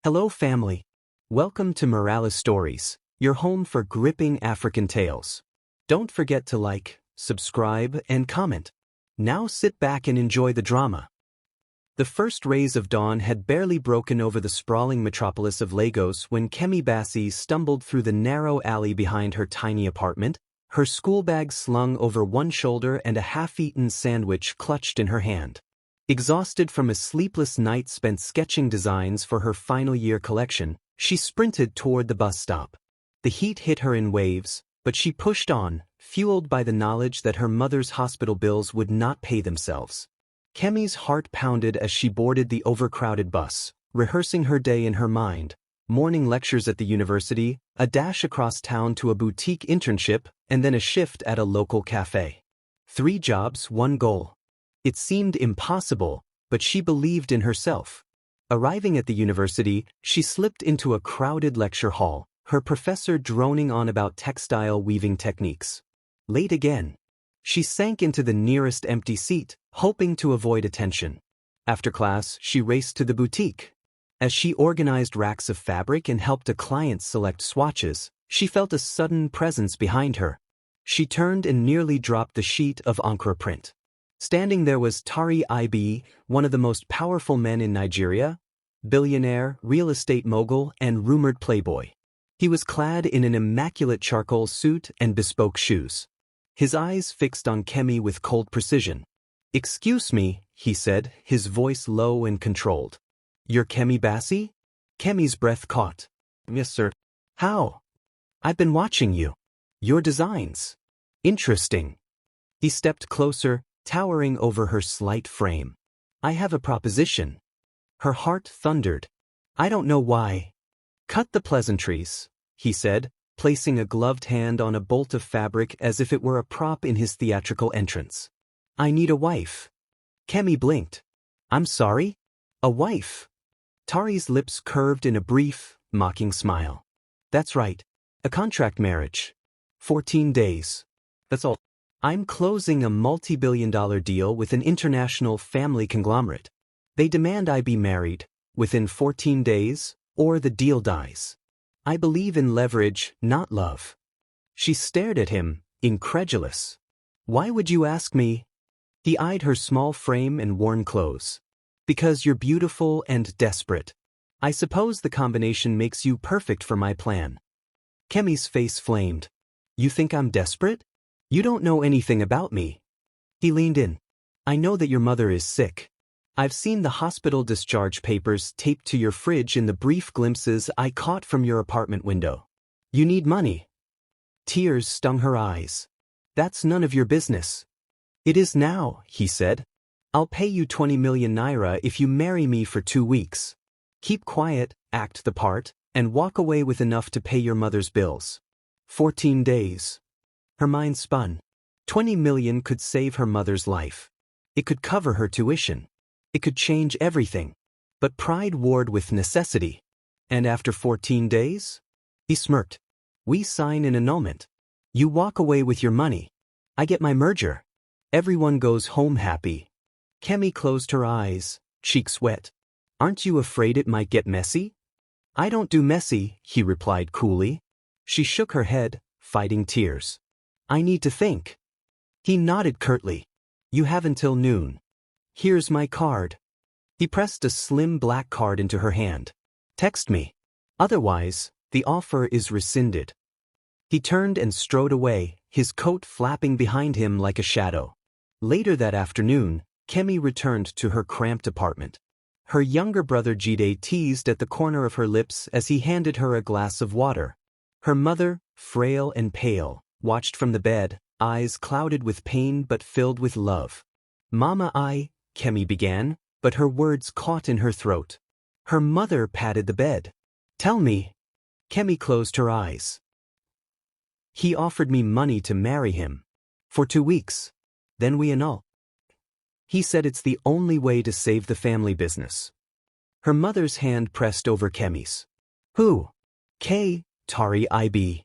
Hello family. Welcome to Marries Stories, your home for gripping African tales. Don't forget to like, subscribe, and comment. Now sit back and enjoy the drama. The first rays of dawn had barely broken over the sprawling metropolis of Lagos when Kemi Bassey stumbled through the narrow alley behind her tiny apartment, her schoolbag slung over one shoulder and a half-eaten sandwich clutched in her hand. Exhausted from a sleepless night spent sketching designs for her final year collection, she sprinted toward the bus stop. The heat hit her in waves, but she pushed on, fueled by the knowledge that her mother's hospital bills would not pay themselves. Kemi's heart pounded as she boarded the overcrowded bus, rehearsing her day in her mind: morning lectures at the university, a dash across town to a boutique internship, and then a shift at a local cafe. 3 jobs, 1 goal. It seemed impossible, but she believed in herself. Arriving at the university, she slipped into a crowded lecture hall, her professor droning on about textile weaving techniques. Late again. She sank into the nearest empty seat, hoping to avoid attention. After class, she raced to the boutique. As she organized racks of fabric and helped a client select swatches, she felt a sudden presence behind her. She turned and nearly dropped the sheet of encre print. Standing there was Tari Ibe, one of the most powerful men in Nigeria, billionaire, real estate mogul, and rumored playboy. He was clad in an immaculate charcoal suit and bespoke shoes. His eyes fixed on Kemi with cold precision. "Excuse me," he said, his voice low and controlled. "You're Kemi Bassey?" Kemi's breath caught. "Yes, sir." "How?" "I've been watching you. Your designs. Interesting." He stepped closer, towering over her slight frame. "I have a proposition." Her heart thundered. "I don't know why." "Cut the pleasantries," he said, placing a gloved hand on a bolt of fabric as if it were a prop in his theatrical entrance. "I need a wife." Kemi blinked. "I'm sorry? A wife?" Tari's lips curved in a brief, mocking smile. "That's right. A contract marriage. 14 days. That's all. I'm closing a multi-billion-dollar deal with an international family conglomerate. They demand I be married within 14 days, or the deal dies. I believe in leverage, not love." She stared at him, incredulous. "Why would you ask me?" He eyed her small frame and worn clothes. "Because you're beautiful and desperate. I suppose the combination makes you perfect for my plan." Kemi's face flamed. "You think I'm desperate? You don't know anything about me." He leaned in. "I know that your mother is sick. I've seen the hospital discharge papers taped to your fridge in the brief glimpses I caught from your apartment window. You need money." Tears stung her eyes. "That's none of your business." "It is now," he said. "I'll pay you 20 million naira if you marry me for 2 weeks. Keep quiet, act the part, and walk away with enough to pay your mother's bills. 14 days. Her mind spun. 20 million could save her mother's life. It could cover her tuition. It could change everything. But pride warred with necessity. "And after 14 days? He smirked. "We sign an annulment. You walk away with your money. I get my merger. Everyone goes home happy." Kemi closed her eyes, cheeks wet. "Aren't you afraid it might get messy?" "I don't do messy," he replied coolly. She shook her head, fighting tears. "I need to think." He nodded curtly. "You have until noon. Here's my card." He pressed a slim black card into her hand. "Text me. Otherwise, the offer is rescinded." He turned and strode away, his coat flapping behind him like a shadow. Later that afternoon, Kemi returned to her cramped apartment. Her younger brother Jide teased at the corner of her lips as he handed her a glass of water. Her mother, frail and pale, watched from the bed, eyes clouded with pain but filled with love. "Mama, Kemi began, but her words caught in her throat. Her mother patted the bed. "Tell me." Kemi closed her eyes. "He offered me money to marry him. For 2 weeks. Then we annul. He said it's the only way to save the family business." Her mother's hand pressed over Kemi's. "Who?" Tari Ibe.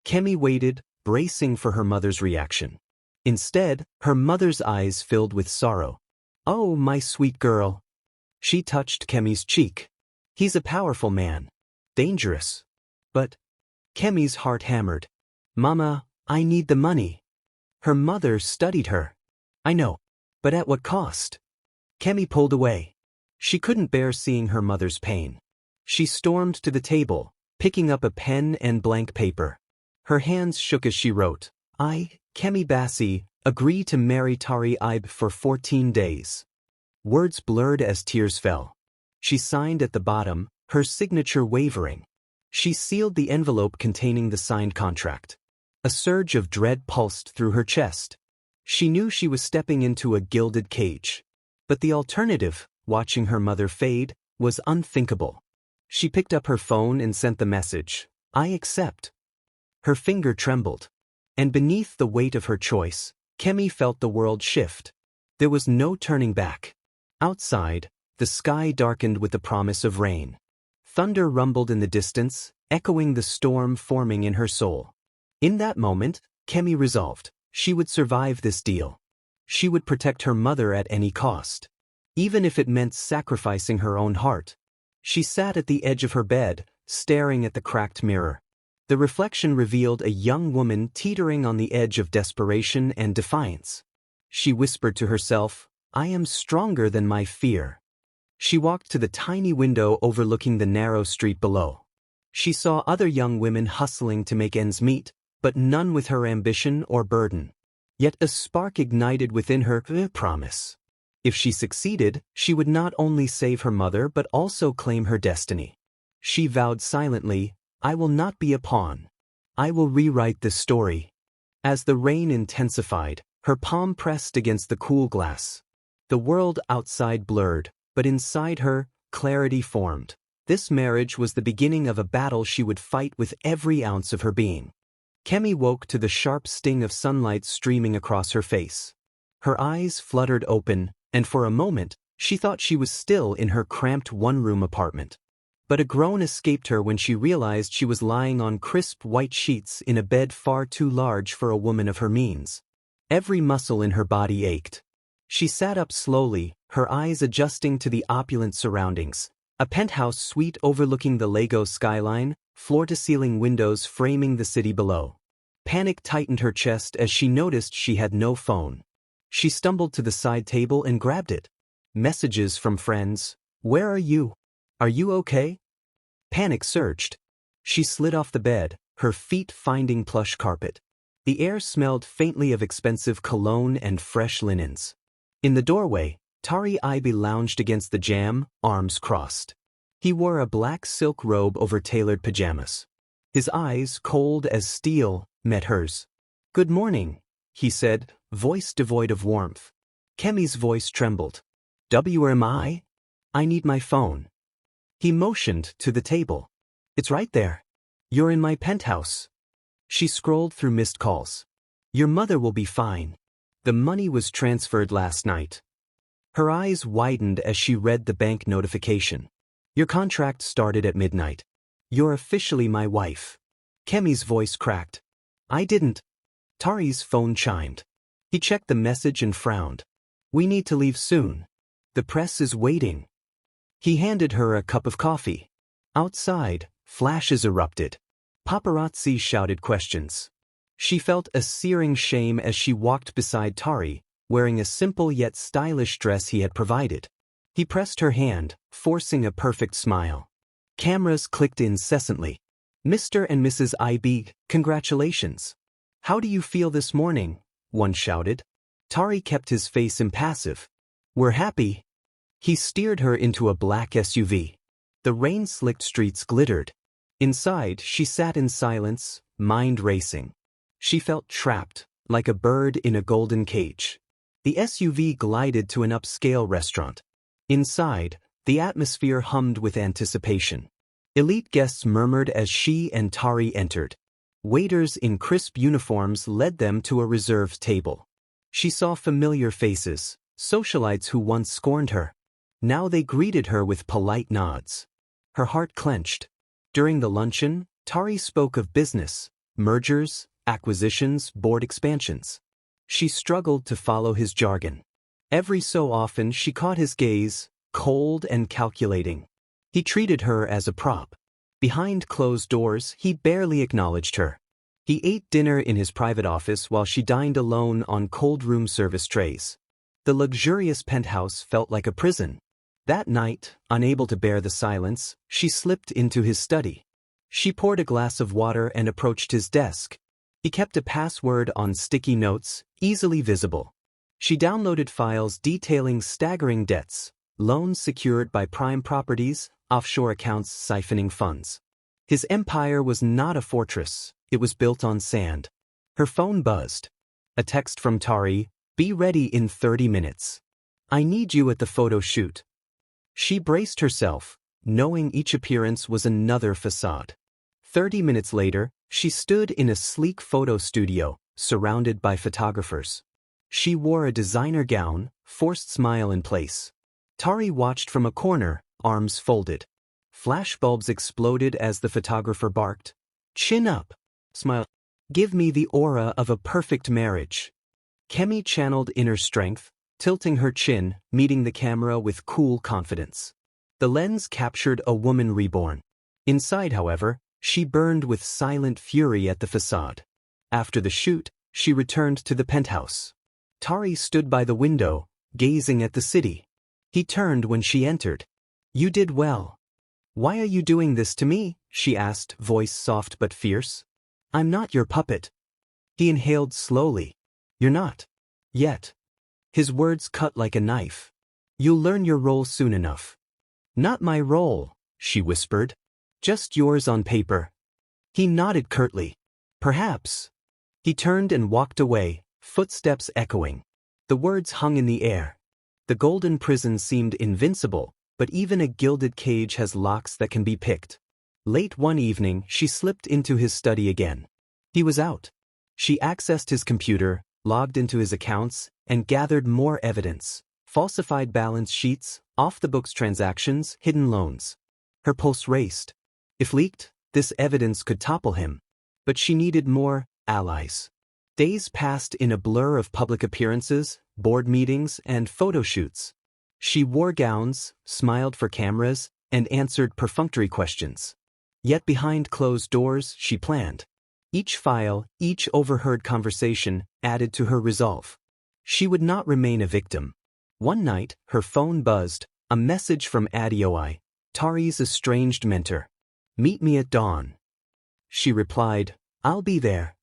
Kemi waited, bracing for her mother's reaction. Instead, her mother's eyes filled with sorrow. "Oh, my sweet girl." She touched Kemi's cheek. He's a powerful man. Dangerous. But Kemi's heart hammered. Mama, I need the money. Her mother studied her. I know. But at what cost? Kemi pulled away. She couldn't bear seeing her mother's pain. She stormed to the table, picking up a pen and blank paper. Her hands shook as she wrote, I, Kemi Bassey, agree to marry Tari Ibe for 14 days. Words blurred as tears fell. She signed at the bottom, her signature wavering. She sealed the envelope containing the signed contract. A surge of dread pulsed through her chest. She knew she was stepping into a gilded cage. But the alternative, watching her mother fade, was unthinkable. She picked up her phone and sent the message, I accept. Her finger trembled. And beneath the weight of her choice, Kemi felt the world shift. There was no turning back. Outside, the sky darkened with the promise of rain. Thunder rumbled in the distance, echoing the storm forming in her soul. In that moment, Kemi resolved, she would survive this deal. She would protect her mother at any cost. Even if it meant sacrificing her own heart. She sat at the edge of her bed, staring at the cracked mirror. The reflection revealed a young woman teetering on the edge of desperation and defiance. She whispered to herself, I am stronger than my fear. She walked to the tiny window overlooking the narrow street below. She saw other young women hustling to make ends meet, but none with her ambition or burden. Yet a spark ignited within her promise. If she succeeded, she would not only save her mother but also claim her destiny. She vowed silently, I will not be a pawn. I will rewrite this story. As the rain intensified, her palm pressed against the cool glass. The world outside blurred, but inside her, clarity formed. This marriage was the beginning of a battle she would fight with every ounce of her being. Kemi woke to the sharp sting of sunlight streaming across her face. Her eyes fluttered open, and for a moment, she thought she was still in her cramped one-room apartment. But a groan escaped her when she realized she was lying on crisp white sheets in a bed far too large for a woman of her means. Every muscle in her body ached. She sat up slowly, her eyes adjusting to the opulent surroundings. A penthouse suite overlooking the Lagos skyline, floor-to-ceiling windows framing the city below. Panic tightened her chest as she noticed she had no phone. She stumbled to the side table and grabbed it. Messages from friends. Where are you? Are you okay? Panic surged. She slid off the bed, her feet finding plush carpet. The air smelled faintly of expensive cologne and fresh linens. In the doorway, Tari Ibe lounged against the jamb, arms crossed. He wore a black silk robe over tailored pajamas. His eyes, cold as steel, met hers. Good morning, he said, voice devoid of warmth. Kemi's voice trembled. Where am I? I need my phone. He motioned to the table. It's right there. You're in my penthouse. She scrolled through missed calls. Your mother will be fine. The money was transferred last night. Her eyes widened as she read the bank notification. Your contract started at midnight. You're officially my wife. Kemi's voice cracked. I didn't. Tari's phone chimed. He checked the message and frowned. We need to leave soon. The press is waiting. He handed her a cup of coffee. Outside, flashes erupted. Paparazzi shouted questions. She felt a searing shame as she walked beside Tari, wearing a simple yet stylish dress he had provided. He pressed her hand, forcing a perfect smile. Cameras clicked incessantly. Mr. and Mrs. Ibe, congratulations. How do you feel this morning? One shouted. Tari kept his face impassive. We're happy. He steered her into a black SUV. The rain-slicked streets glittered. Inside, she sat in silence, mind racing. She felt trapped, like a bird in a golden cage. The SUV glided to an upscale restaurant. Inside, the atmosphere hummed with anticipation. Elite guests murmured as she and Tari entered. Waiters in crisp uniforms led them to a reserved table. She saw familiar faces, socialites who once scorned her. Now they greeted her with polite nods. Her heart clenched. During the luncheon, Tari spoke of business, mergers, acquisitions, board expansions. She struggled to follow his jargon. Every so often she caught his gaze, cold and calculating. He treated her as a prop. Behind closed doors, he barely acknowledged her. He ate dinner in his private office while she dined alone on cold room service trays. The luxurious penthouse felt like a prison. That night, unable to bear the silence, she slipped into his study. She poured a glass of water and approached his desk. He kept a password on sticky notes, easily visible. She downloaded files detailing staggering debts, loans secured by prime properties, offshore accounts siphoning funds. His empire was not a fortress, it was built on sand. Her phone buzzed. A text from Tari, "Be ready in 30 minutes. I need you at the photo shoot." She braced herself, knowing each appearance was another facade. 30 minutes later, she stood in a sleek photo studio, surrounded by photographers. She wore a designer gown, forced smile in place. Tari watched from a corner, arms folded. Flashbulbs exploded as the photographer barked, "Chin up, smile. Give me the aura of a perfect marriage." Kemi channeled inner strength, tilting her chin, meeting the camera with cool confidence. The lens captured a woman reborn. Inside, however, she burned with silent fury at the facade. After the shoot, she returned to the penthouse. Tari stood by the window, gazing at the city. He turned when she entered. "You did well." "Why are you doing this to me?" she asked, voice soft but fierce. "I'm not your puppet." He inhaled slowly. "You're not. Yet." His words cut like a knife. "You'll learn your role soon enough." "Not my role," she whispered. "Just yours on paper." He nodded curtly. "Perhaps." He turned and walked away, footsteps echoing. The words hung in the air. The golden prison seemed invincible, but even a gilded cage has locks that can be picked. Late one evening, she slipped into his study again. He was out. She accessed his computer, logged into his accounts, and gathered more evidence: falsified balance sheets, off-the-books transactions, hidden loans. Her pulse raced. If leaked, this evidence could topple him. But she needed more allies. Days passed in a blur of public appearances, board meetings, and photo shoots. She wore gowns, smiled for cameras, and answered perfunctory questions. Yet behind closed doors, she planned. Each file, each overheard conversation, added to her resolve. She would not remain a victim. One night, her phone buzzed, a message from Adamma, Tari's estranged mentor. "Meet me at dawn." She replied, "I'll be there."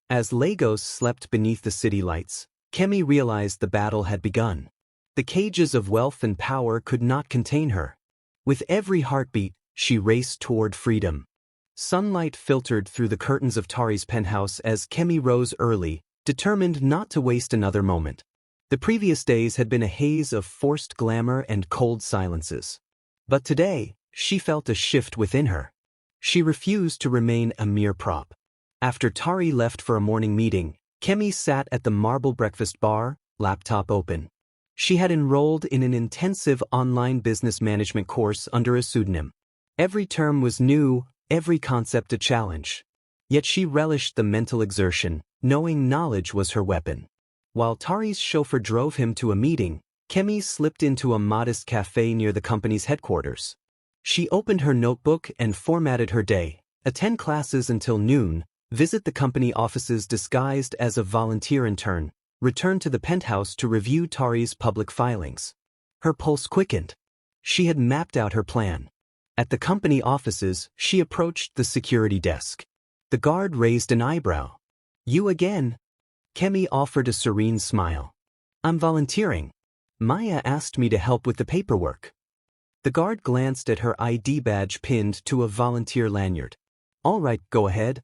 As Lagos slept beneath the city lights, Kemi realized the battle had begun. The cages of wealth and power could not contain her. With every heartbeat, she raced toward freedom. Sunlight filtered through the curtains of Tari's penthouse as Kemi rose early, determined not to waste another moment. The previous days had been a haze of forced glamour and cold silences. But today, she felt a shift within her. She refused to remain a mere prop. After Tari left for a morning meeting, Kemi sat at the marble breakfast bar, laptop open. She had enrolled in an intensive online business management course under a pseudonym. Every term was new, every concept a challenge. Yet she relished the mental exertion, knowing knowledge was her weapon. While Tari's chauffeur drove him to a meeting, Kemi slipped into a modest cafe near the company's headquarters. She opened her notebook and formatted her day: attend classes until noon, visit the company offices disguised as a volunteer intern, return to the penthouse to review Tari's public filings. Her pulse quickened. She had mapped out her plan. At the company offices, she approached the security desk. The guard raised an eyebrow. "You again?" Kemi offered a serene smile. "I'm volunteering. Maya asked me to help with the paperwork." The guard glanced at her ID badge pinned to a volunteer lanyard. "All right, go ahead."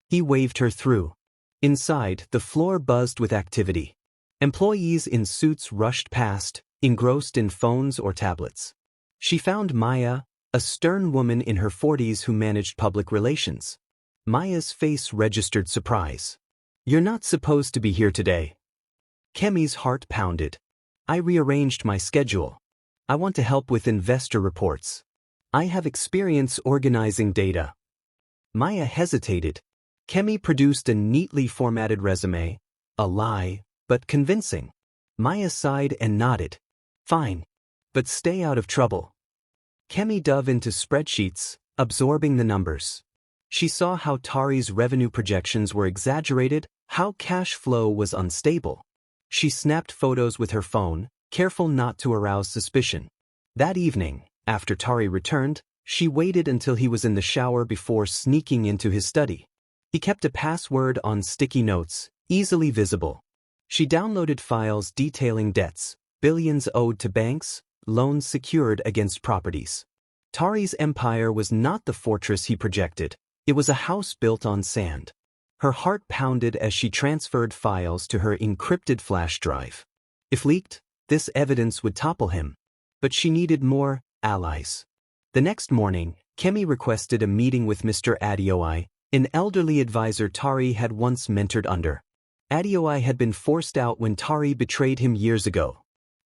He waved her through. Inside, the floor buzzed with activity. Employees in suits rushed past, engrossed in phones or tablets. She found Maya, a stern woman in her 40s who managed public relations. Maya's face registered surprise. "You're not supposed to be here today." Kemi's heart pounded. "I rearranged my schedule. I want to help with investor reports. I have experience organizing data." Maya hesitated. Kemi produced a neatly formatted resume, a lie, but convincing. Maya sighed and nodded. "Fine. But stay out of trouble." Kemi dove into spreadsheets, absorbing the numbers. She saw how Tari's revenue projections were exaggerated, how cash flow was unstable. She snapped photos with her phone, careful not to arouse suspicion. That evening, after Tari returned, she waited until he was in the shower before sneaking into his study. He kept a password on sticky notes, easily visible. She downloaded files detailing debts, billions owed to banks, loans secured against properties. Tari's empire was not the fortress he projected. It was a house built on sand. Her heart pounded as she transferred files to her encrypted flash drive. If leaked, this evidence would topple him. But she needed more allies. The next morning, Kemi requested a meeting with Mr. Adeoye, an elderly advisor Tari had once mentored under. Adeoye had been forced out when Tari betrayed him years ago.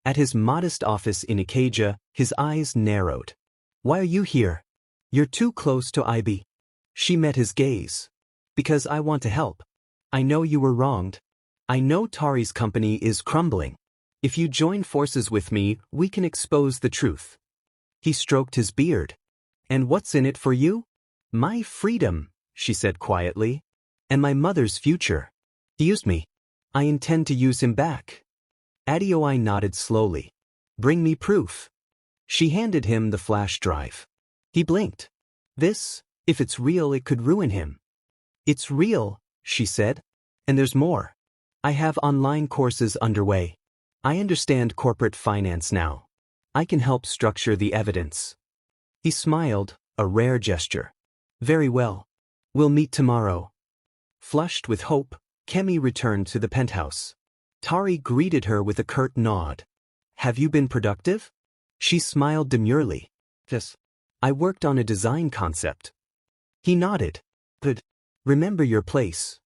At his modest office in Ikeja, his eyes narrowed. "Why are you here? You're too close to IB." She met his gaze. "Because I want to help. I know you were wronged. I know Tari's company is crumbling. If you join forces with me, we can expose the truth." He stroked his beard. "And what's in it for you?" "My freedom," she said quietly. "And my mother's future. He used me. I intend to use him back." Adeoye nodded slowly. "Bring me proof." She handed him the flash drive. He blinked. "This, if it's real, it could ruin him." "It's real," she said. "And there's more. I have online courses underway. I understand corporate finance now. I can help structure the evidence." He smiled, a rare gesture. "Very well. We'll meet tomorrow." Flushed with hope, Kemi returned to the penthouse. Tari greeted her with a curt nod. "Have you been productive?" She smiled demurely. "Yes. I worked on a design concept." He nodded. "Good. Remember your place."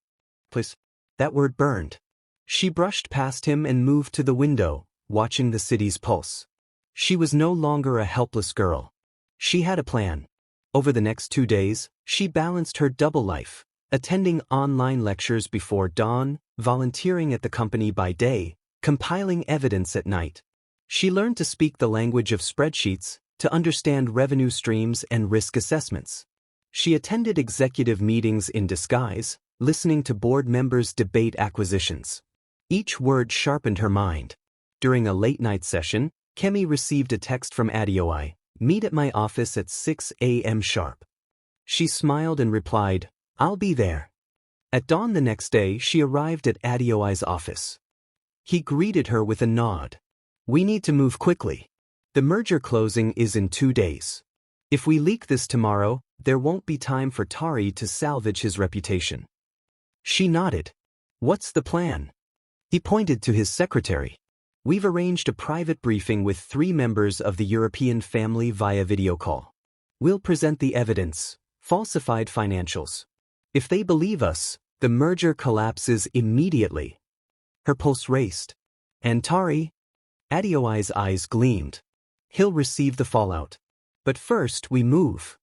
"Place?" That word burned. She brushed past him and moved to the window, watching the city's pulse. She was no longer a helpless girl. She had a plan. Over the next 2 days, she balanced her double life, attending online lectures before dawn, volunteering at the company by day, compiling evidence at night. She learned to speak the language of spreadsheets, to understand revenue streams and risk assessments. She attended executive meetings in disguise, listening to board members debate acquisitions. Each word sharpened her mind. During a late-night session, Kemi received a text from Adeoye, "Meet at my office at 6 a.m. sharp." She smiled and replied, "I'll be there." At dawn the next day, she arrived at Adeoye's office. He greeted her with a nod. "We need to move quickly. The merger closing is in 2 days. If we leak this tomorrow, there won't be time for Tari to salvage his reputation." She nodded. "What's the plan?" He pointed to his secretary. "We've arranged a private briefing with 3 members of the European family via video call. We'll present the evidence, falsified financials. If they believe us, the merger collapses immediately." Her pulse raced. "And Tari?" Adeoye's eyes gleamed. "He'll receive the fallout. But first we move."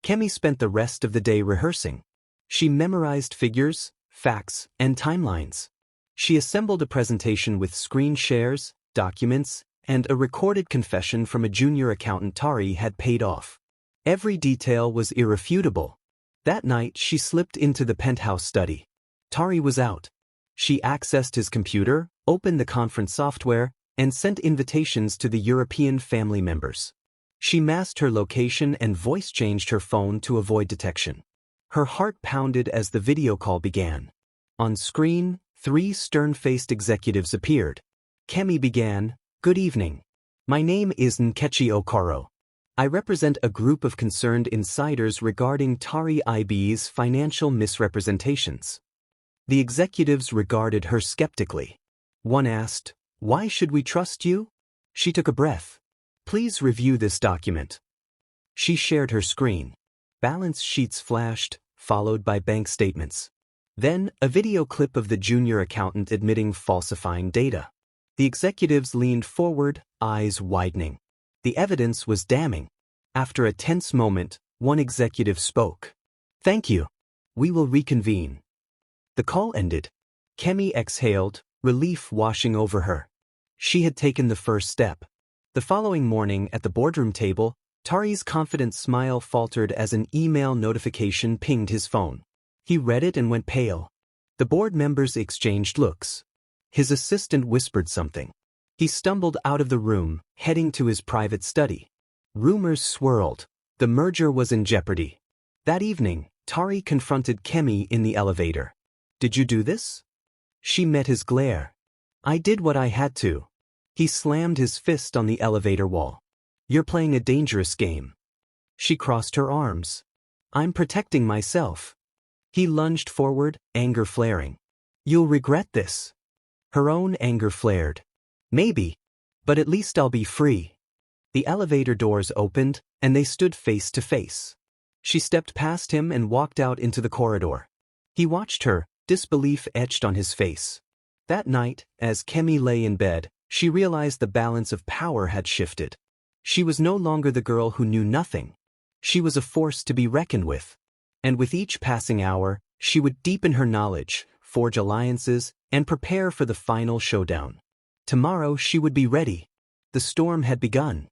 Kemi spent the rest of the day rehearsing. She memorized figures, facts, and timelines. She assembled a presentation with screen shares, documents, and a recorded confession from a junior accountant Tari had paid off. Every detail was irrefutable. That night she slipped into the penthouse study. Tari was out. She accessed his computer, opened the conference software, and sent invitations to the European family members. She masked her location and voice-changed her phone to avoid detection. Her heart pounded as the video call began. On screen, 3 stern-faced executives appeared. Kemi began, "Good evening. My name is Nkechi Okoro. I represent a group of concerned insiders regarding Tari IB's financial misrepresentations." The executives regarded her skeptically. One asked, "Why should we trust you?" She took a breath. "Please review this document." She shared her screen. Balance sheets flashed, followed by bank statements. Then, a video clip of the junior accountant admitting falsifying data. The executives leaned forward, eyes widening. The evidence was damning. After a tense moment, one executive spoke. "Thank you. We will reconvene." The call ended. Kemi exhaled, relief washing over her. She had taken the first step. The following morning at the boardroom table, Tari's confident smile faltered as an email notification pinged his phone. He read it and went pale. The board members exchanged looks. His assistant whispered something. He stumbled out of the room, heading to his private study. Rumors swirled. The merger was in jeopardy. That evening, Tari confronted Kemi in the elevator. "Did you do this?" She met his glare. "I did what I had to." He slammed his fist on the elevator wall. "You're playing a dangerous game." She crossed her arms. "I'm protecting myself." He lunged forward, anger flaring. "You'll regret this." Her own anger flared. "Maybe. But at least I'll be free." The elevator doors opened, and they stood face to face. She stepped past him and walked out into the corridor. He watched her, disbelief etched on his face. That night, as Kemi lay in bed, she realized the balance of power had shifted. She was no longer the girl who knew nothing. She was a force to be reckoned with. And with each passing hour, she would deepen her knowledge, forge alliances, and prepare for the final showdown. Tomorrow she would be ready. The storm had begun.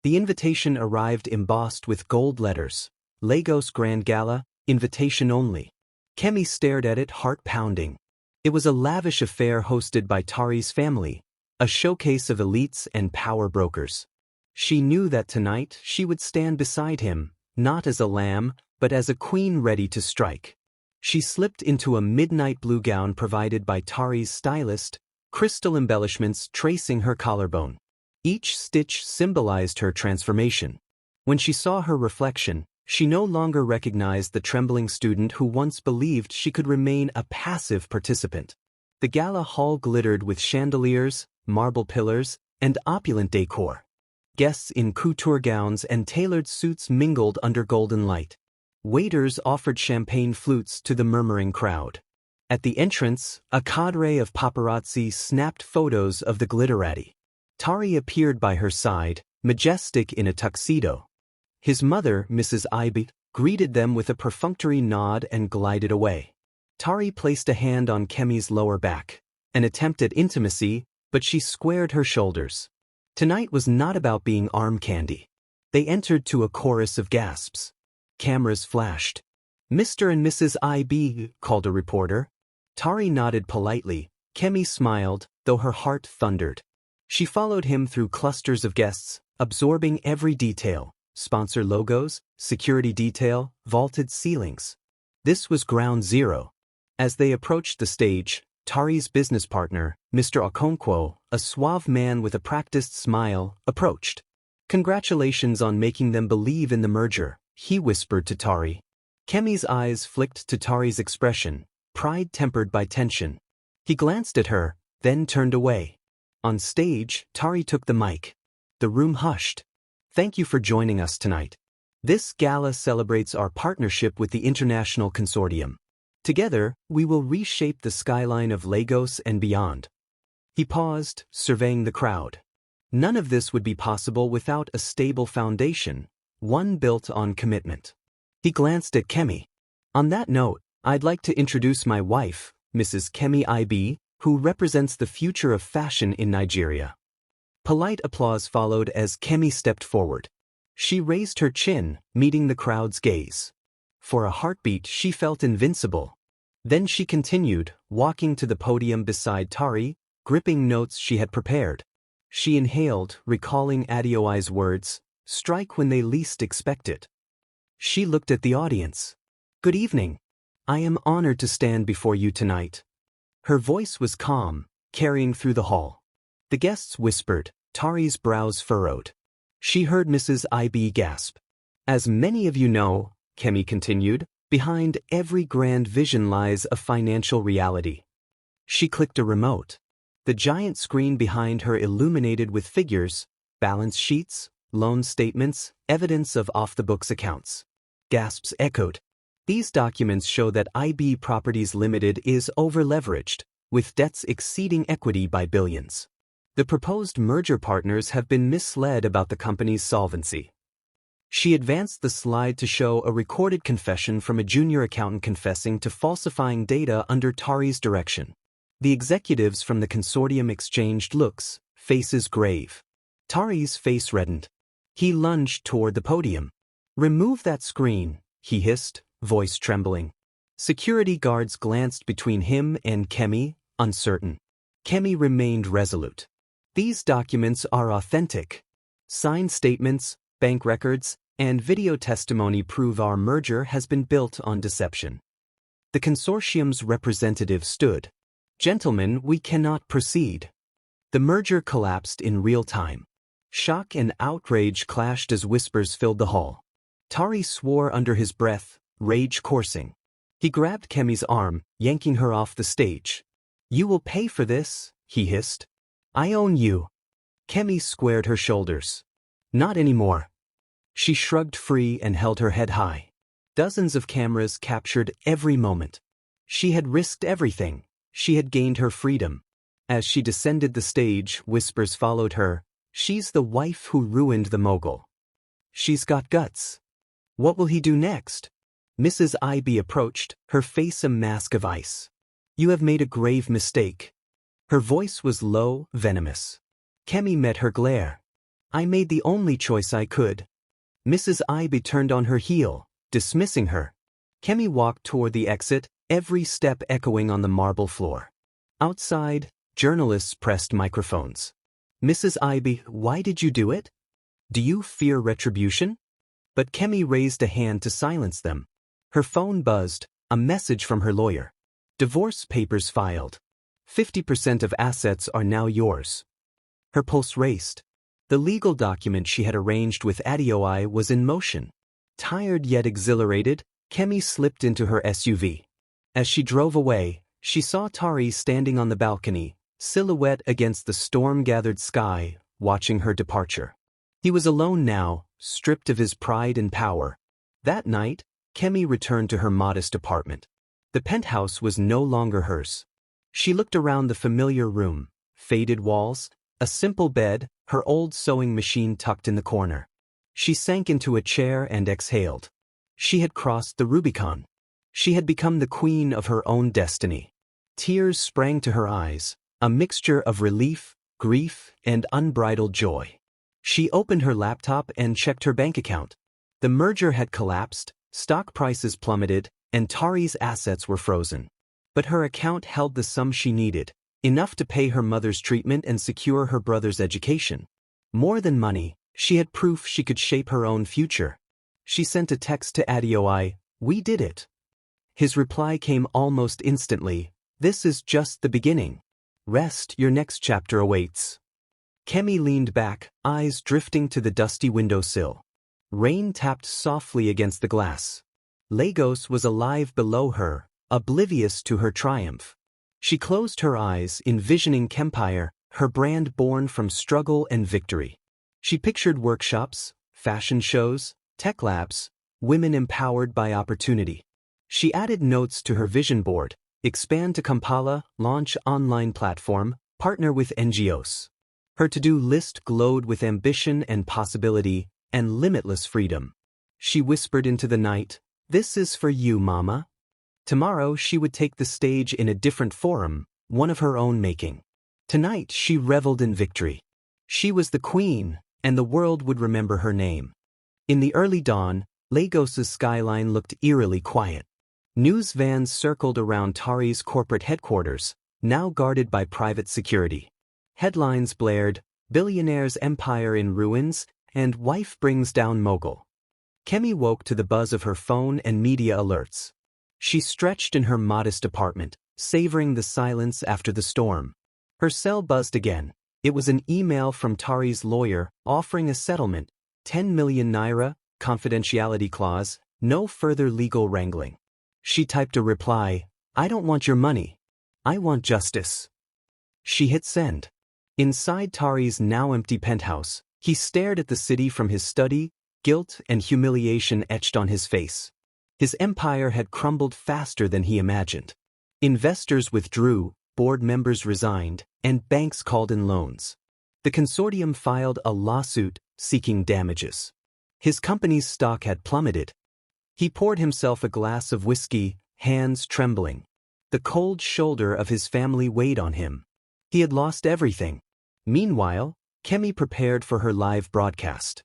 The invitation arrived embossed with gold letters. Lagos Grand Gala, invitation only. Kemi stared at it, heart pounding. It was a lavish affair hosted by Tari's family, a showcase of elites and power brokers. She knew that tonight she would stand beside him, not as a lamb, but as a queen ready to strike. She slipped into a midnight blue gown provided by Tari's stylist, crystal embellishments tracing her collarbone. Each stitch symbolized her transformation. When she saw her reflection, she no longer recognized the trembling student who once believed she could remain a passive participant. The gala hall glittered with chandeliers, marble pillars, and opulent decor. Guests in couture gowns and tailored suits mingled under golden light. Waiters offered champagne flutes to the murmuring crowd. At the entrance, a cadre of paparazzi snapped photos of the glitterati. Tari appeared by her side, majestic in a tuxedo. His mother, Mrs. Ibe, greeted them with a perfunctory nod and glided away. Tari placed a hand on Kemi's lower back. An attempt at intimacy, but she squared her shoulders. Tonight was not about being arm candy. They entered to a chorus of gasps. Cameras flashed. "Mr. and Mrs. Ibe," called a reporter. Tari nodded politely. Kemi smiled, though her heart thundered. She followed him through clusters of guests, absorbing every detail. Sponsor logos, security detail, vaulted ceilings. This was ground zero. As they approached the stage, Tari's business partner, Mr. Okonkwo, a suave man with a practiced smile, approached. "Congratulations on making them believe in the merger," he whispered to Tari. Kemi's eyes flicked to Tari's expression, pride tempered by tension. He glanced at her, then turned away. On stage, Tari took the mic. The room hushed. "Thank you for joining us tonight. This gala celebrates our partnership with the International Consortium. Together, we will reshape the skyline of Lagos and beyond." He paused, surveying the crowd. None of this would be possible without a stable foundation, one built on commitment. He glanced at Kemi. "On that note, I'd like to introduce my wife, Mrs. Kemi Ibe, who represents the future of fashion in Nigeria." Polite applause followed as Kemi stepped forward. She raised her chin, meeting the crowd's gaze. For a heartbeat she felt invincible. Then she continued, walking to the podium beside Tari, gripping notes she had prepared. She inhaled, recalling Adeoye's words, "Strike when they least expect it." She looked at the audience. "Good evening. I am honored to stand before you tonight." Her voice was calm, carrying through the hall. The guests whispered, Tari's brows furrowed. She heard Mrs. Ibe gasp. "As many of you know," Kemi continued, "behind every grand vision lies a financial reality." She clicked a remote. The giant screen behind her illuminated with figures, balance sheets, loan statements, evidence of off-the-books accounts. Gasps echoed. These documents show that IB Properties Limited is over-leveraged, with debts exceeding equity by billions. The proposed merger partners have been misled about the company's solvency. She advanced the slide to show a recorded confession from a junior accountant confessing to falsifying data under Tari's direction. The executives from the consortium exchanged looks, faces grave. Tari's face reddened. He lunged toward the podium. "Remove that screen," he hissed, voice trembling. Security guards glanced between him and Kemi, uncertain. Kemi remained resolute. "These documents are authentic. Signed statements, bank records, and video testimony prove our merger has been built on deception." The consortium's representative stood. "Gentlemen, we cannot proceed." The merger collapsed in real time. Shock and outrage clashed as whispers filled the hall. Tari swore under his breath, rage coursing. He grabbed Kemi's arm, yanking her off the stage. "You will pay for this," he hissed. "I own you." Kemi squared her shoulders. "Not anymore." She shrugged free and held her head high. Dozens of cameras captured every moment. She had risked everything. She had gained her freedom. As she descended the stage, whispers followed her. "She's the wife who ruined the mogul. She's got guts. What will he do next?" Mrs. Ibe approached, her face a mask of ice. "You have made a grave mistake." Her voice was low, venomous. Kemi met her glare. "I made the only choice I could." Mrs. Ibe turned on her heel, dismissing her. Kemi walked toward the exit, every step echoing on the marble floor. Outside, journalists pressed microphones. "Mrs. Ibe, why did you do it? Do you fear retribution?" But Kemi raised a hand to silence them. Her phone buzzed, a message from her lawyer. "Divorce papers filed. 50% of assets are now yours." Her pulse raced. The legal document she had arranged with Adamma was in motion. Tired yet exhilarated, Kemi slipped into her SUV. As she drove away, she saw Tari standing on the balcony, silhouette against the storm-gathered sky, watching her departure. He was alone now, stripped of his pride and power. That night, Kemi returned to her modest apartment. The penthouse was no longer hers. She looked around the familiar room, faded walls, a simple bed, her old sewing machine tucked in the corner. She sank into a chair and exhaled. She had crossed the Rubicon. She had become the queen of her own destiny. Tears sprang to her eyes, a mixture of relief, grief, and unbridled joy. She opened her laptop and checked her bank account. The merger had collapsed, stock prices plummeted, and Tari's assets were frozen. But her account held the sum she needed, enough to pay her mother's treatment and secure her brother's education. More than money, she had proof she could shape her own future. She sent a text to Adamma, "We did it." His reply came almost instantly, "This is just the beginning. Rest, your next chapter awaits." Kemi leaned back, eyes drifting to the dusty windowsill. Rain tapped softly against the glass. Lagos was alive below her, oblivious to her triumph. She closed her eyes, envisioning Kempire, her brand born from struggle and victory. She pictured workshops, fashion shows, tech labs, women empowered by opportunity. She added notes to her vision board: expand to Kampala, launch online platform, partner with NGOs. Her to-do list glowed with ambition and possibility, and limitless freedom. She whispered into the night, "This is for you, Mama." Tomorrow she would take the stage in a different forum, one of her own making. Tonight she reveled in victory. She was the queen, and the world would remember her name. In the early dawn, Lagos's skyline looked eerily quiet. News vans circled around Tari's corporate headquarters, now guarded by private security. Headlines blared, "Billionaire's empire in ruins," and "Wife brings down mogul." Kemi woke to the buzz of her phone and media alerts. She stretched in her modest apartment, savoring the silence after the storm. Her cell buzzed again. It was an email from Tari's lawyer offering a settlement, 10 million naira, confidentiality clause, no further legal wrangling. She typed a reply, "I don't want your money. I want justice." She hit send. Inside Tari's now empty penthouse, he stared at the city from his study, guilt and humiliation etched on his face. His empire had crumbled faster than he imagined. Investors withdrew, board members resigned, and banks called in loans. The consortium filed a lawsuit seeking damages. His company's stock had plummeted. He poured himself a glass of whiskey, hands trembling. The cold shoulder of his family weighed on him. He had lost everything. Meanwhile, Kemi prepared for her live broadcast.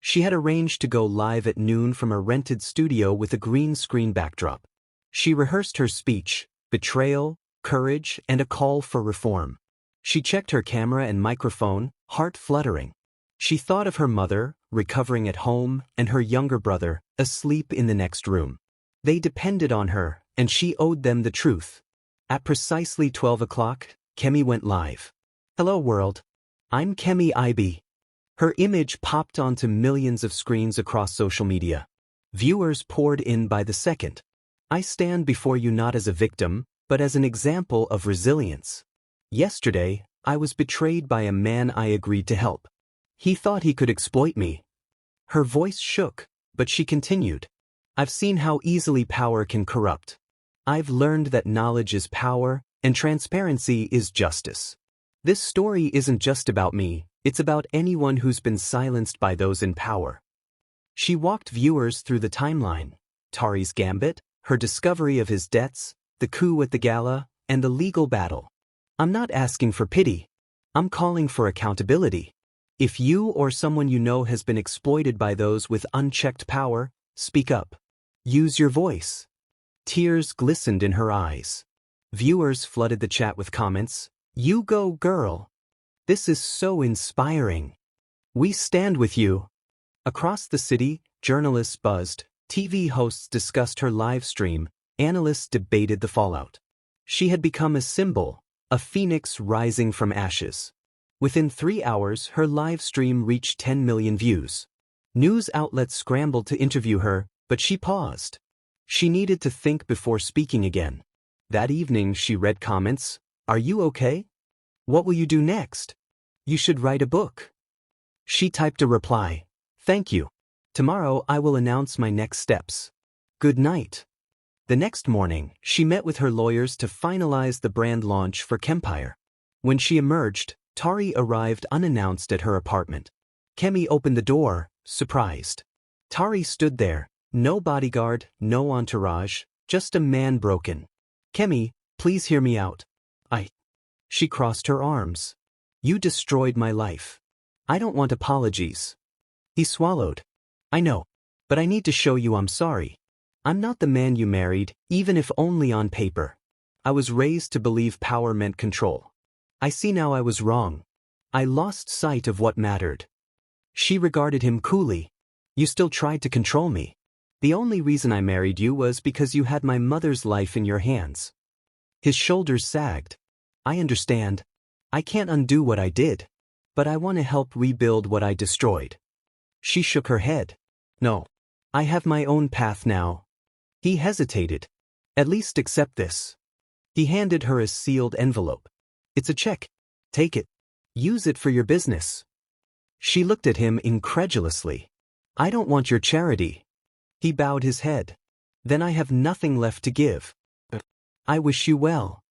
She had arranged to go live at noon from a rented studio with a green screen backdrop. She rehearsed her speech, betrayal, courage, and a call for reform. She checked her camera and microphone, heart fluttering. She thought of her mother, recovering at home, and her younger brother, asleep in the next room. They depended on her, and she owed them the truth. At precisely 12 o'clock, Kemi went live. Hello world. I'm Kemi IB. Her image popped onto millions of screens across social media. Viewers poured in by the second. I stand before you not as a victim, but as an example of resilience. Yesterday, I was betrayed by a man I agreed to help. He thought he could exploit me. Her voice shook, but she continued. I've seen how easily power can corrupt. I've learned that knowledge is power, and transparency is justice. This story isn't just about me, it's about anyone who's been silenced by those in power. She walked viewers through the timeline. Tari's gambit, her discovery of his debts, the coup at the gala, and the legal battle. I'm not asking for pity. I'm calling for accountability. If you or someone you know has been exploited by those with unchecked power, speak up. Use your voice. Tears glistened in her eyes. Viewers flooded the chat with comments. You go, girl. This is so inspiring. We stand with you. Across the city, journalists buzzed, TV hosts discussed her live stream, analysts debated the fallout. She had become a symbol, a phoenix rising from ashes. Within 3 hours, her live stream reached 10 million views. News outlets scrambled to interview her, but she paused. She needed to think before speaking again. That evening, she read comments. Are you okay? What will you do next? You should write a book. She typed a reply. Thank you. Tomorrow I will announce my next steps. Good night. The next morning, she met with her lawyers to finalize the brand launch for Kempire. When she emerged, Tari arrived unannounced at her apartment. Kemi opened the door, surprised. Tari stood there, no bodyguard, no entourage, just a man broken. Kemi, please hear me out. She crossed her arms. You destroyed my life. I don't want apologies. He swallowed. I know, but I need to show you I'm sorry. I'm not the man you married, even if only on paper. I was raised to believe power meant control. I see now I was wrong. I lost sight of what mattered. She regarded him coolly. You still tried to control me. The only reason I married you was because you had my mother's life in your hands. His shoulders sagged. I understand. I can't undo what I did. But I want to help rebuild what I destroyed. She shook her head. No. I have my own path now. He hesitated. At least accept this. He handed her a sealed envelope. It's a check. Take it. Use it for your business. She looked at him incredulously. I don't want your charity. He bowed his head. Then I have nothing left to give. I wish you well.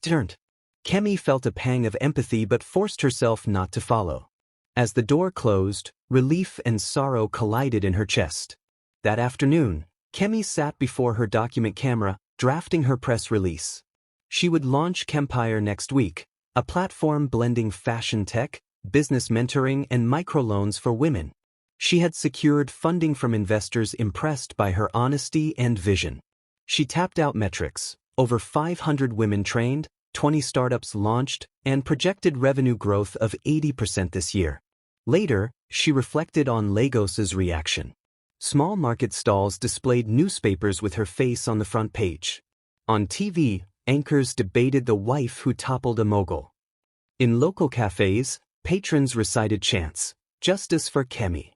Turned. Kemi felt a pang of empathy but forced herself not to follow. As the door closed, relief and sorrow collided in her chest. That afternoon, Kemi sat before her document camera, drafting her press release. She would launch Kempire next week, a platform blending fashion tech, business mentoring, and microloans for women. She had secured funding from investors impressed by her honesty and vision. She tapped out metrics: over 500 women trained, 20 startups launched, and projected revenue growth of 80% this year. Later, she reflected on Lagos's reaction. Small market stalls displayed newspapers with her face on the front page. On TV, anchors debated the wife who toppled a mogul. In local cafes, patrons recited chants, "Justice for Kemi.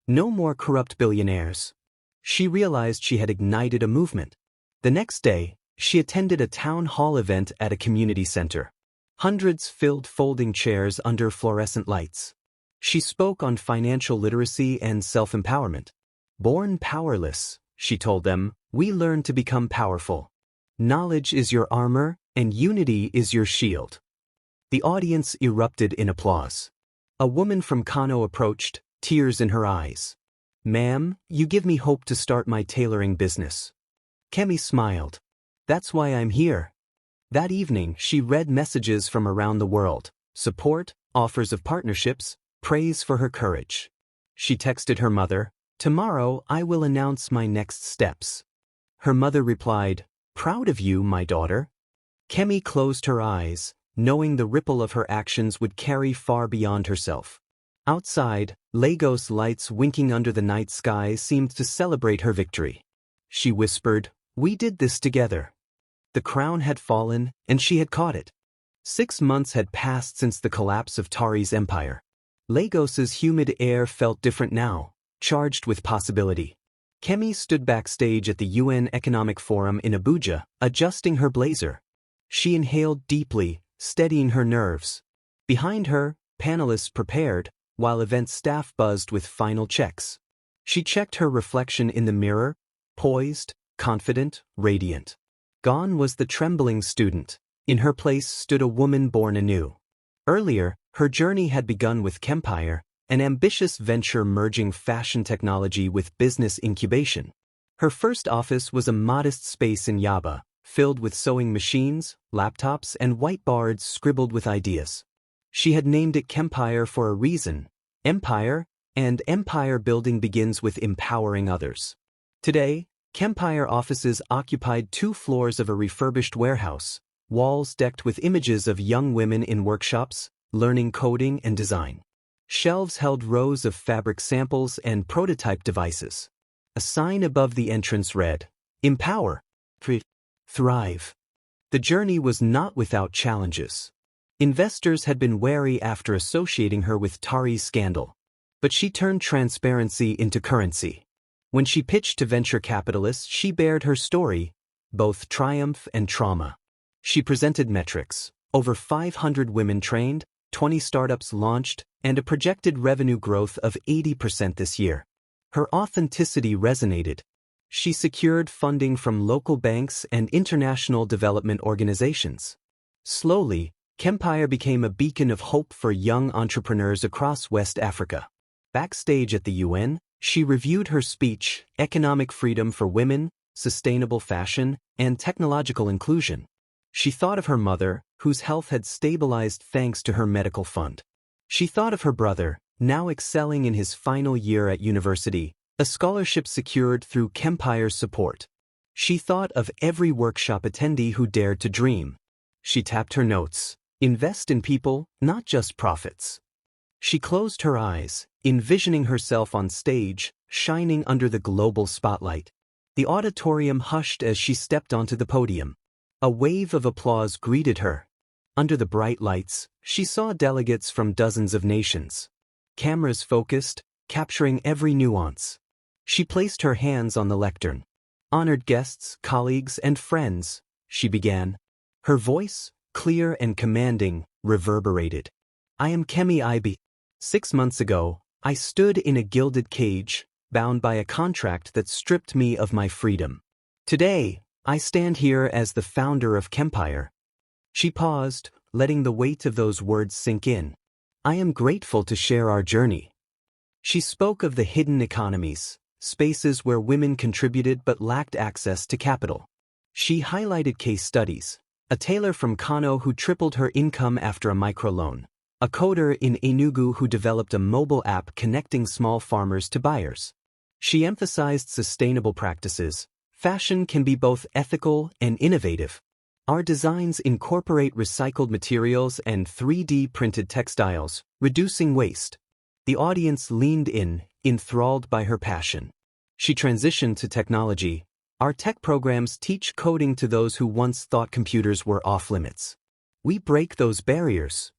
No more corrupt billionaires." She realized she had ignited a movement. The next day, she attended a town hall event at a community center. Hundreds filled folding chairs under fluorescent lights. She spoke on financial literacy and self-empowerment. Born powerless, she told them, we learn to become powerful. Knowledge is your armor, and unity is your shield. The audience erupted in applause. A woman from Kano approached, tears in her eyes. Ma'am, you give me hope to start my tailoring business. Kemi smiled. That's why I'm here. That evening, she read messages from around the world, support, offers of partnerships, praise for her courage. She texted her mother, "Tomorrow I will announce my next steps." Her mother replied, "Proud of you, my daughter." Kemi closed her eyes, knowing the ripple of her actions would carry far beyond herself. Outside, Lagos lights winking under the night sky seemed to celebrate her victory. She whispered, "We did this together." The crown had fallen, and she had caught it. 6 months had passed since the collapse of Tari's empire. Lagos's humid air felt different now, charged with possibility. Kemi stood backstage at the UN Economic Forum in Abuja, adjusting her blazer. She inhaled deeply, steadying her nerves. Behind her, panelists prepared, while event staff buzzed with final checks. She checked her reflection in the mirror, poised, confident, radiant. Gone was the trembling student. In her place stood a woman born anew. Earlier, her journey had begun with Kempire, an ambitious venture merging fashion technology with business incubation. Her first office was a modest space in Yaba, filled with sewing machines, laptops, and whiteboards scribbled with ideas. She had named it Kempire for a reason: empire, and empire building begins with empowering others. Today, Kempire offices occupied 2 floors of a refurbished warehouse, walls decked with images of young women in workshops, learning coding and design. Shelves held rows of fabric samples and prototype devices. A sign above the entrance read, "Empower, Thrive." The journey was not without challenges. Investors had been wary after associating her with Tari's scandal. But she turned transparency into currency. When she pitched to venture capitalists, she bared her story, both triumph and trauma. She presented metrics: over 500 women trained, 20 startups launched, and a projected revenue growth of 80% this year. Her authenticity resonated. She secured funding from local banks and international development organizations. Slowly, Kempire became a beacon of hope for young entrepreneurs across West Africa. Backstage at the UN, she reviewed her speech, Economic Freedom for Women, Sustainable Fashion, and Technological Inclusion. She thought of her mother, whose health had stabilized thanks to her medical fund. She thought of her brother, now excelling in his final year at university, a scholarship secured through Kempire's support. She thought of every workshop attendee who dared to dream. She tapped her notes: invest in people, not just profits. She closed her eyes, envisioning herself on stage, shining under the global spotlight. The auditorium hushed as she stepped onto the podium. A wave of applause greeted her. Under the bright lights, she saw delegates from dozens of nations. Cameras focused, capturing every nuance. She placed her hands on the lectern. "Honored guests, colleagues, and friends," she began. Her voice, clear and commanding, reverberated. "I am Kemi Bassey. 6 months ago, I stood in a gilded cage, bound by a contract that stripped me of my freedom. Today, I stand here as the founder of Kempire." She paused, letting the weight of those words sink in. "I am grateful to share our journey." She spoke of the hidden economies, spaces where women contributed but lacked access to capital. She highlighted case studies: a tailor from Kano who tripled her income after a microloan, a coder in Enugu who developed a mobile app connecting small farmers to buyers. She emphasized sustainable practices. Fashion can be both ethical and innovative. Our designs incorporate recycled materials and 3D printed textiles, reducing waste. The audience leaned in, enthralled by her passion. She transitioned to technology. "Our tech programs teach coding to those who once thought computers were off-limits. We break those barriers."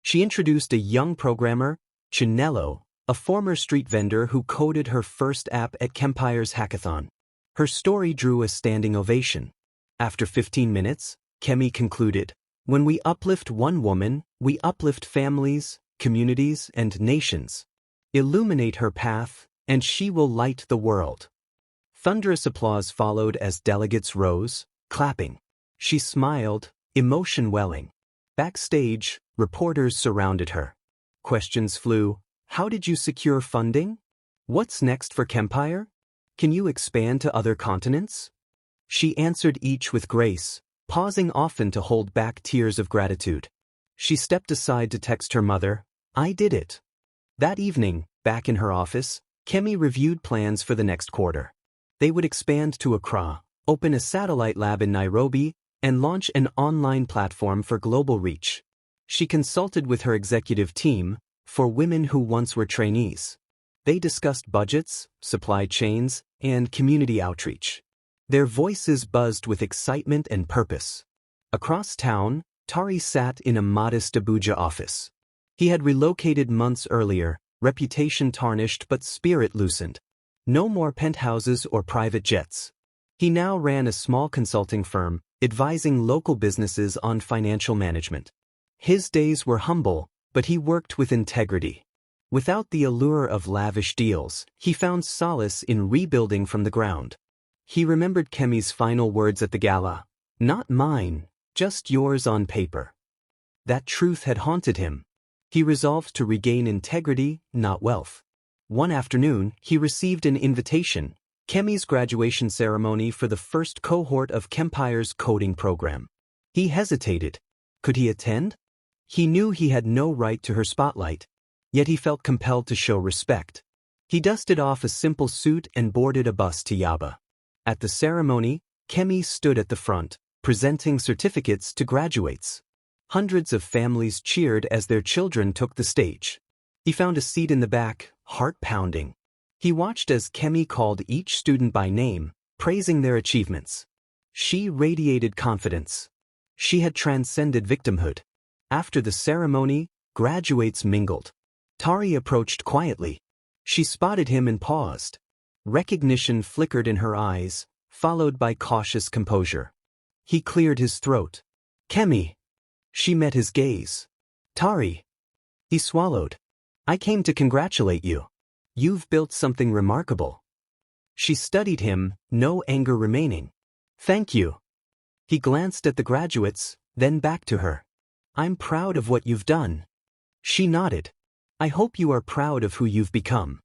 She introduced a young programmer, Chinelo, a former street vendor who coded her first app at Kempire's hackathon. Her story drew a standing ovation. After 15 minutes, Kemi concluded, "When we uplift one woman, we uplift families, communities, and nations. Illuminate her path, and she will light the world." Thunderous applause followed as delegates rose, clapping. She smiled, emotion welling. Backstage, reporters surrounded her. Questions flew: "How did you secure funding? What's next for Kempire? Can you expand to other continents?" She answered each with grace, pausing often to hold back tears of gratitude. She stepped aside to text her mother, "I did it." That evening, Back in her office, Kemi reviewed plans for the next quarter. They would expand to Accra, open a satellite lab in Nairobi, and launch an online platform for global reach. She consulted with her executive team, for women who once were trainees. They discussed budgets, supply chains, and community outreach. Their voices buzzed with excitement and purpose. Across town, Tari sat in a modest Abuja office. He had relocated months earlier, reputation tarnished but spirit loosened. No more penthouses or private jets. He now ran a small consulting firm, advising local businesses on financial management. His days were humble, but he worked with integrity. Without the allure of lavish deals, he found solace in rebuilding from the ground. He remembered Kemi's final words at the gala, "Not mine, just yours on paper." That truth had haunted him. He resolved to regain integrity, not wealth. One afternoon, he received an invitation, Kemi's graduation ceremony for the first cohort of Kempire's coding program. He hesitated. Could he attend? He knew he had no right to her spotlight, yet he felt compelled to show respect. He dusted off a simple suit and boarded a bus to Yaba. At the ceremony, Kemi stood at the front, presenting certificates to graduates. Hundreds of families cheered as their children took the stage. He found a seat in the back, heart pounding. He watched as Kemi called each student by name, praising their achievements. She radiated confidence. She had transcended victimhood. After the ceremony, graduates mingled. Tari approached quietly. She spotted him and paused. Recognition flickered in her eyes, followed by cautious composure. He cleared his throat. "Kemi." She met his gaze. "Tari." He swallowed. "I came to congratulate you. You've built something remarkable." She studied him, no anger remaining. "Thank you." He glanced at the graduates, then back to her. "I'm proud of what you've done." She nodded. "I hope you are proud of who you've become."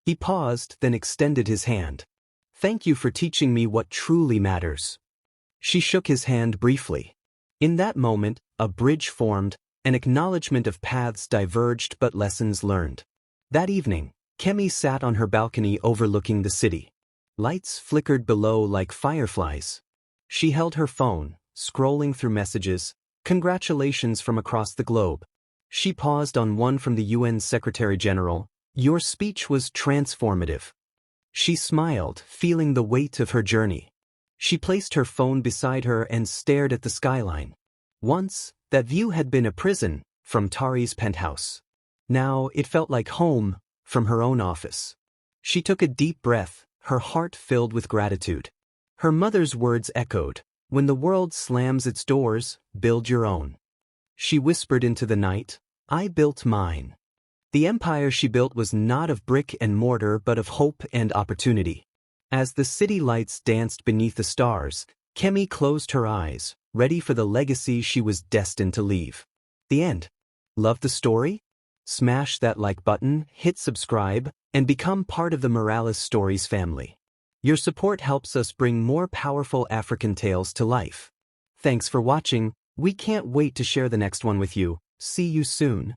He paused, then extended his hand. "Thank you for teaching me what truly matters." She shook his hand briefly. In that moment, a bridge formed, an acknowledgement of paths diverged but lessons learned. That evening, Kemi sat on her balcony overlooking the city. Lights flickered below like fireflies. She held her phone, scrolling through messages, congratulations from across the globe. She paused on one from the UN Secretary General. "Your speech was transformative." She smiled, feeling the weight of her journey. She placed her phone beside her and stared at the skyline. Once, that view had been a prison, from Tari's penthouse. Now it felt like home, from her own office. She took a deep breath, her heart filled with gratitude. Her mother's words echoed, "When the world slams its doors, build your own." She whispered into the night, "I built mine." The empire she built was not of brick and mortar but of hope and opportunity. As the city lights danced beneath the stars, Kemi closed her eyes, ready for the legacy she was destined to leave. The end. Love the story? Smash that like button, hit subscribe, and become part of the Marries Stories family. Your support helps us bring more powerful African tales to life. Thanks for watching. We can't wait to share the next one with you. See you soon.